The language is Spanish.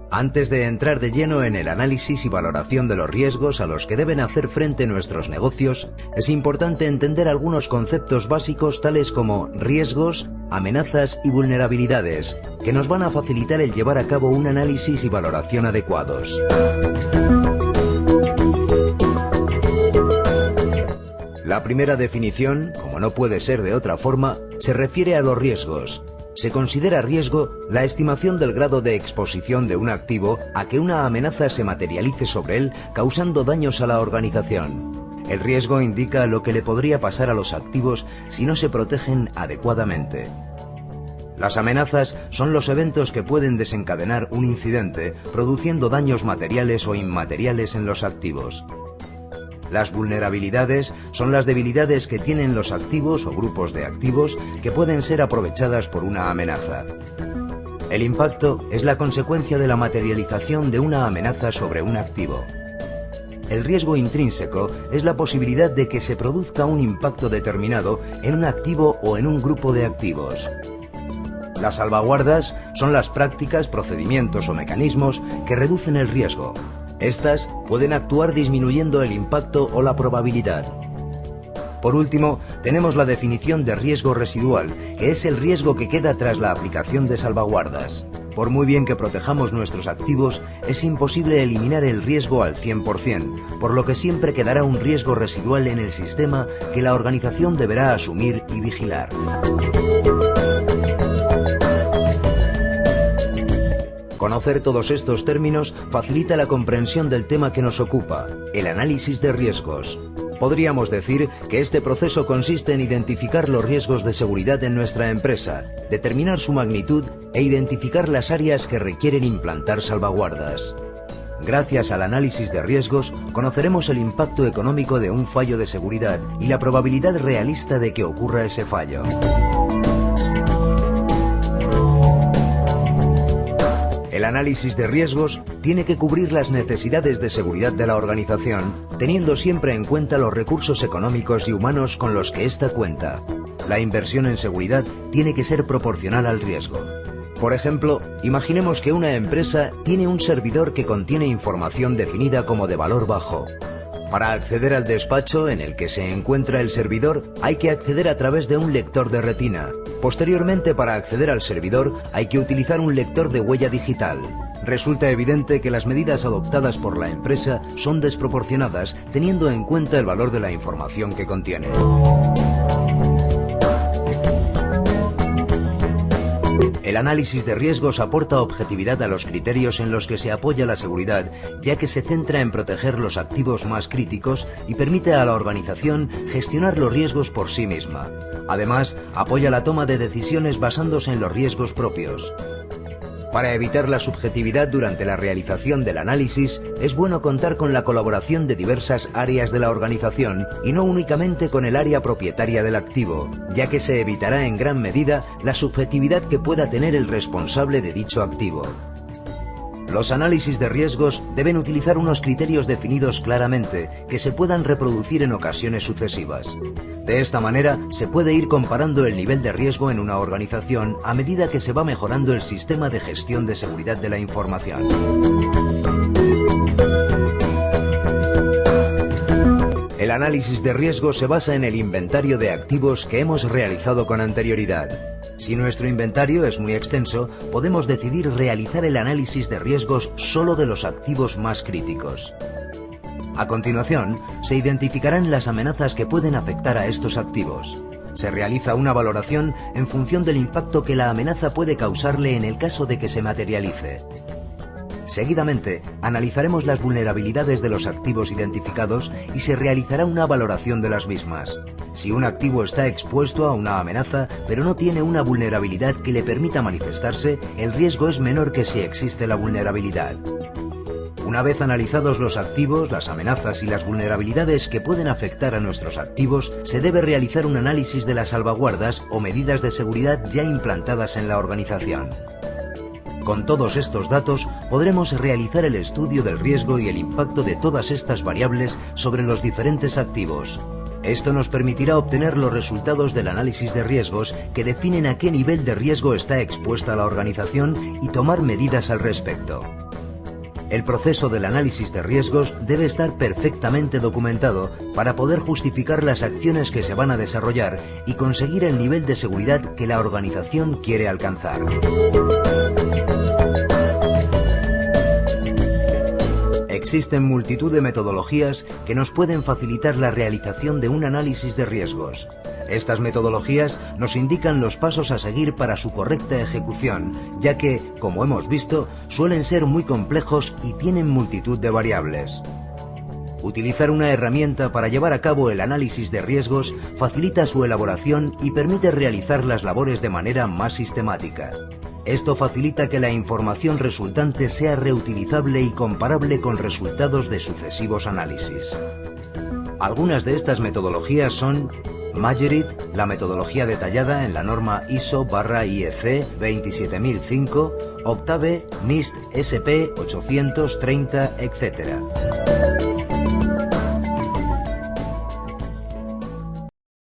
Antes de entrar de lleno en el análisis y valoración de los riesgos a los que deben hacer frente nuestros negocios, es importante entender algunos conceptos básicos tales como riesgos, amenazas y vulnerabilidades, que nos van a facilitar el llevar a cabo un análisis y valoración adecuados. La primera definición, como no puede ser de otra forma, se refiere a los riesgos. Se considera riesgo la estimación del grado de exposición de un activo a que una amenaza se materialice sobre él, causando daños a la organización. El riesgo indica lo que le podría pasar a los activos si no se protegen adecuadamente. Las amenazas son los eventos que pueden desencadenar un incidente, produciendo daños materiales o inmateriales en los activos. Las vulnerabilidades son las debilidades que tienen los activos o grupos de activos que pueden ser aprovechadas por una amenaza. El impacto es la consecuencia de la materialización de una amenaza sobre un activo. El riesgo intrínseco es la posibilidad de que se produzca un impacto determinado en un activo o en un grupo de activos. Las salvaguardas son las prácticas, procedimientos o mecanismos que reducen el riesgo. Estas pueden actuar disminuyendo el impacto o la probabilidad. Por último, tenemos la definición de riesgo residual, que es el riesgo que queda tras la aplicación de salvaguardas. Por muy bien que protejamos nuestros activos, es imposible eliminar el riesgo al 100%, por lo que siempre quedará un riesgo residual en el sistema que la organización deberá asumir y vigilar. Conocer todos estos términos facilita la comprensión del tema que nos ocupa, el análisis de riesgos. Podríamos decir que este proceso consiste en identificar los riesgos de seguridad en nuestra empresa, determinar su magnitud e identificar las áreas que requieren implantar salvaguardas. Gracias al análisis de riesgos, conoceremos el impacto económico de un fallo de seguridad y la probabilidad realista de que ocurra ese fallo. El análisis de riesgos tiene que cubrir las necesidades de seguridad de la organización, teniendo siempre en cuenta los recursos económicos y humanos con los que ésta cuenta. La inversión en seguridad tiene que ser proporcional al riesgo. Por ejemplo, imaginemos que una empresa tiene un servidor que contiene información definida como de valor bajo. Para acceder al despacho en el que se encuentra el servidor, hay que acceder a través de un lector de retina. Posteriormente, para acceder al servidor, hay que utilizar un lector de huella digital. Resulta evidente que las medidas adoptadas por la empresa son desproporcionadas, teniendo en cuenta el valor de la información que contiene. El análisis de riesgos aporta objetividad a los criterios en los que se apoya la seguridad, ya que se centra en proteger los activos más críticos y permite a la organización gestionar los riesgos por sí misma. Además, apoya la toma de decisiones basándose en los riesgos propios. Para evitar la subjetividad durante la realización del análisis, es bueno contar con la colaboración de diversas áreas de la organización y no únicamente con el área propietaria del activo, ya que se evitará en gran medida la subjetividad que pueda tener el responsable de dicho activo. Los análisis de riesgos deben utilizar unos criterios definidos claramente que se puedan reproducir en ocasiones sucesivas. De esta manera, se puede ir comparando el nivel de riesgo en una organización a medida que se va mejorando el sistema de gestión de seguridad de la información. El análisis de riesgos se basa en el inventario de activos que hemos realizado con anterioridad. Si nuestro inventario es muy extenso, podemos decidir realizar el análisis de riesgos solo de los activos más críticos. A continuación, se identificarán las amenazas que pueden afectar a estos activos. Se realiza una valoración en función del impacto que la amenaza puede causarle en el caso de que se materialice. Seguidamente, analizaremos las vulnerabilidades de los activos identificados y se realizará una valoración de las mismas. Si un activo está expuesto a una amenaza, pero no tiene una vulnerabilidad que le permita manifestarse, el riesgo es menor que si existe la vulnerabilidad. Una vez analizados los activos, las amenazas y las vulnerabilidades que pueden afectar a nuestros activos, se debe realizar un análisis de las salvaguardas o medidas de seguridad ya implantadas en la organización. Con todos estos datos, podremos realizar el estudio del riesgo y el impacto de todas estas variables sobre los diferentes activos. Esto nos permitirá obtener los resultados del análisis de riesgos que definen a qué nivel de riesgo está expuesta la organización y tomar medidas al respecto. El proceso del análisis de riesgos debe estar perfectamente documentado para poder justificar las acciones que se van a desarrollar y conseguir el nivel de seguridad que la organización quiere alcanzar. Existen multitud de metodologías que nos pueden facilitar la realización de un análisis de riesgos. Estas metodologías nos indican los pasos a seguir para su correcta ejecución, ya que, como hemos visto, suelen ser muy complejos y tienen multitud de variables. Utilizar una herramienta para llevar a cabo el análisis de riesgos facilita su elaboración y permite realizar las labores de manera más sistemática. Esto facilita que la información resultante sea reutilizable y comparable con resultados de sucesivos análisis. Algunas de estas metodologías son Majerit, la metodología detallada en la norma ISO/IEC 27005, Octave, NIST SP 830, etc.